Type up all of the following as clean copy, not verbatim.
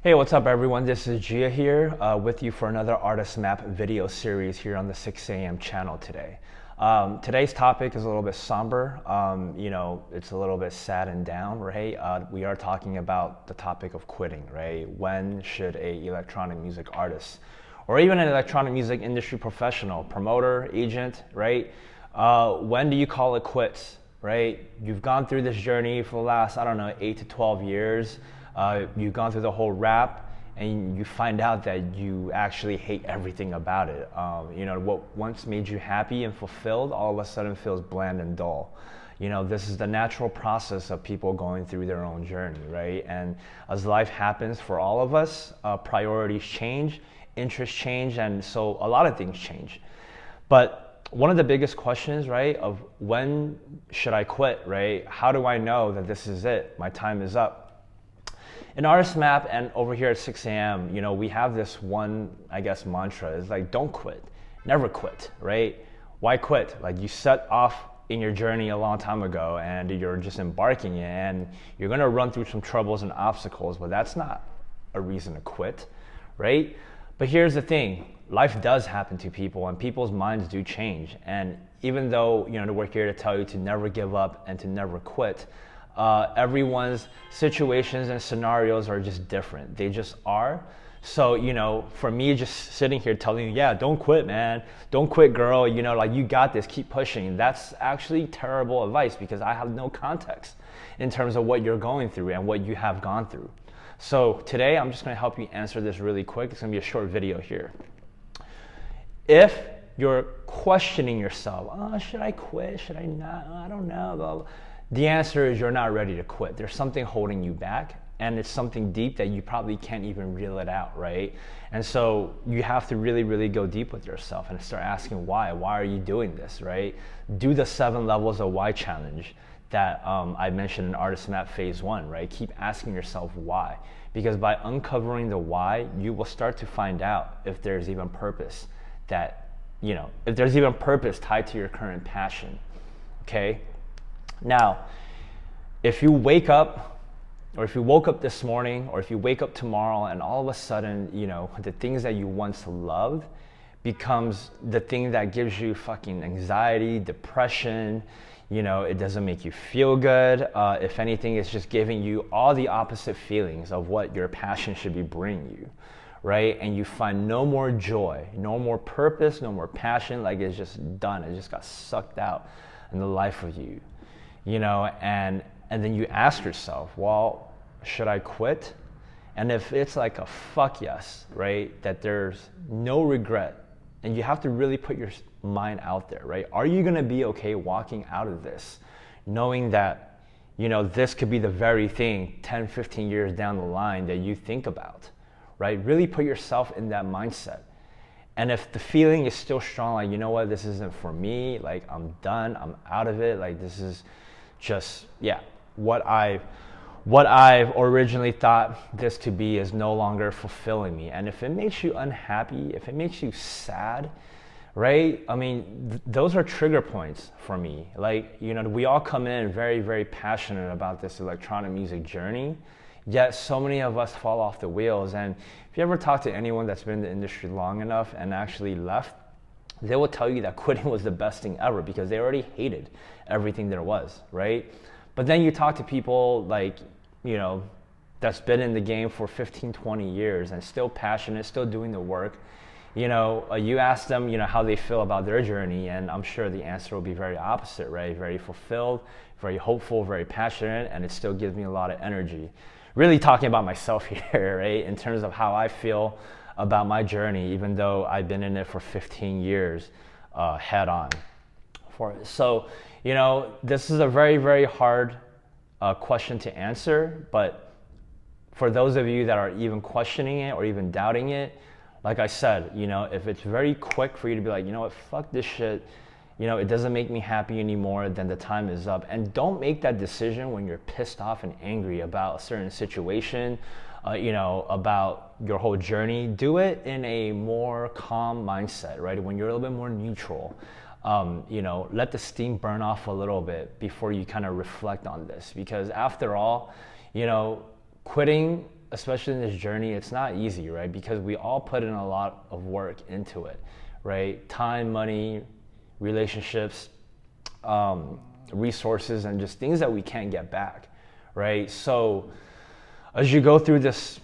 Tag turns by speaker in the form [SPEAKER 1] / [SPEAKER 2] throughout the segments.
[SPEAKER 1] Hey, what's up everyone? This is Gia here with you for another ArtistMap video series here on the 6 a.m. channel today. Today's topic is a little bit somber. It's a little bit sad and down, right? We are talking about the topic of quitting, right? When should a electronic music artist or even an electronic music industry professional, promoter, agent, right? When do you call it quits, right? You've gone through this journey for the last, 8 to 12 years. You've gone through the whole rap and you find out that you actually hate everything about it. What once made you happy and fulfilled all of a sudden feels bland and dull. This is the natural process of people going through their own journey, right? And as life happens for all of us, priorities change, interests change, and so a lot of things change. But one of the biggest questions, right, of when should I quit, right? How do I know that this is it? My time is up. In ArtistMap and over here at 6 a.m., we have this one, mantra. It's like, don't quit, never quit, right? Why quit? Like, you set off in your journey a long time ago and you're just embarking it and you're gonna run through some troubles and obstacles, but that's not a reason to quit, right? But here's the thing, life does happen to people and people's minds do change. And even though, we're here to tell you to never give up and to never quit, everyone's situations and scenarios are just different. They just are. So, for me, just sitting here telling you, yeah, don't quit, man. Don't quit, girl. You got this, keep pushing. That's actually terrible advice because I have no context in terms of what you're going through and what you have gone through. So today, I'm just gonna help you answer this really quick. It's gonna be a short video here. If you're questioning yourself, should I quit? Should I not? I don't know. Blah, blah. The answer is you're not ready to quit. There's something holding you back and it's something deep that you probably can't even reel it out, right? And so you have to really, really go deep with yourself and start asking why. Why are you doing this, right? Do the 7 levels of why challenge that I mentioned in ArtistMap Phase 1, right? Keep asking yourself why. Because by uncovering the why, you will start to find out if there's even purpose if there's even purpose tied to your current passion, okay? Now, if you wake up, or if you woke up this morning, or if you wake up tomorrow and all of a sudden, the things that you once loved becomes the thing that gives you fucking anxiety, depression, it doesn't make you feel good. If anything, it's just giving you all the opposite feelings of what your passion should be bringing you, right? And you find no more joy, no more purpose, no more passion, like it's just done. It just got sucked out in the life of you. And then you ask yourself, well, should I quit? And if it's like a fuck yes, right, that there's no regret, and you have to really put your mind out there, right? Are you gonna be okay walking out of this, knowing that, this could be the very thing 10, 15 years down the line that you think about, right? Really put yourself in that mindset. And if the feeling is still strong, like, this isn't for me, like, I'm done, I'm out of it, like, this is just, what I've originally thought this to be is no longer fulfilling me. And if it makes you unhappy, if it makes you sad, right? Those are trigger points for me. Like, we all come in very, very passionate about this electronic music journey, yet so many of us fall off the wheels. And if you ever talk to anyone that's been in the industry long enough and actually left, they will tell you that quitting was the best thing ever because they already hated everything there was, right? But then you talk to people like, that's been in the game for 15, 20 years and still passionate, still doing the work. You ask them, how they feel about their journey, and I'm sure the answer will be very opposite, right? Very fulfilled, very hopeful, very passionate, and it still gives me a lot of energy. Really talking about myself here, right? In terms of how I feel about my journey, even though I've been in it for 15 years head on. So, this is a very, very hard question to answer, but for those of you that are even questioning it or even doubting it, like I said, if it's very quick for you to be like, what, fuck this shit, it doesn't make me happy anymore, then the time is up. And don't make that decision when you're pissed off and angry about a certain situation, about your whole journey. Do it in a more calm mindset, right? When you're a little bit more neutral. Let the steam burn off a little bit before you kind of reflect on this. Because after all, quitting especially in this journey, it's not easy, right? Because we all put in a lot of work into it, right? Time, money, relationships, resources, and just things that we can't get back, right? So as you go through this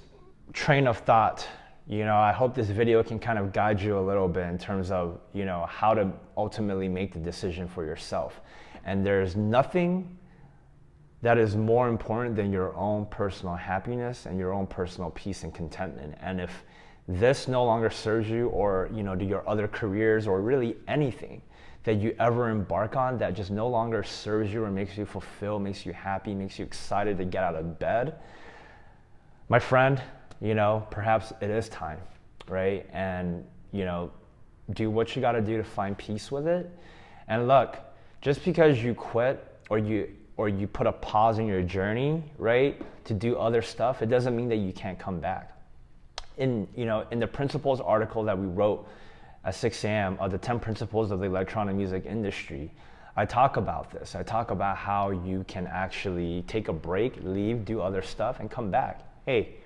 [SPEAKER 1] train of thought, I hope this video can kind of guide you a little bit in terms of, how to ultimately make the decision for yourself. And there's nothing that is more important than your own personal happiness and your own personal peace and contentment. And if this no longer serves you, or do your other careers, or really anything that you ever embark on that just no longer serves you or makes you fulfilled, makes you happy, makes you excited to get out of bed, my friend, perhaps it is time, right? And do what you got to do to find peace with it. And look, just because you quit or you put a pause in your journey, right, to do other stuff, it doesn't mean that you can't come back. In the principles article that we wrote at 6 a.m. of the 10 principles of the electronic music industry, I talk about this. I talk about how you can actually take a break, leave, do other stuff, and come back. Hey,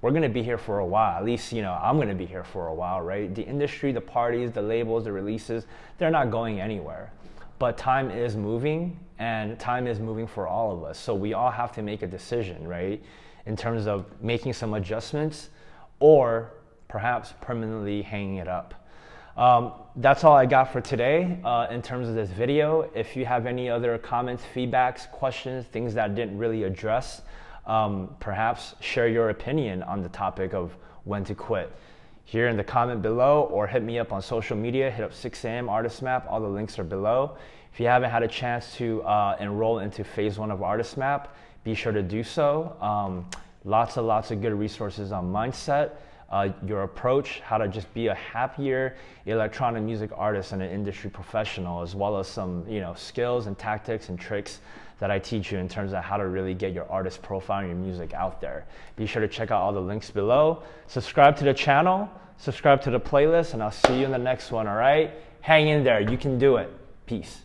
[SPEAKER 1] we're gonna be here for a while. At least, I'm gonna be here for a while, right? The industry, the parties, the labels, the releases, they're not going anywhere. But time is moving, and time is moving for all of us. So we all have to make a decision, right? In terms of making some adjustments, or perhaps permanently hanging it up. That's all I got for today in terms of this video. If you have any other comments, feedbacks, questions, things that I didn't really address, perhaps share your opinion on the topic of when to quit here in the comment below, or hit me up on social media. Hit up 6 a.m. ArtistMap. All the links are below. If you haven't had a chance to enroll into phase 1 of ArtistMap, be sure to do so. Lots of good resources on mindset, your approach, how to just be a happier electronic music artist and an industry professional, as well as some skills and tactics and tricks that I teach you in terms of how to really get your artist profile and your music out there. Be sure to check out all the links below. Subscribe to the channel, subscribe to the playlist, and I'll see you in the next one, all right? Hang in there, you can do it. Peace.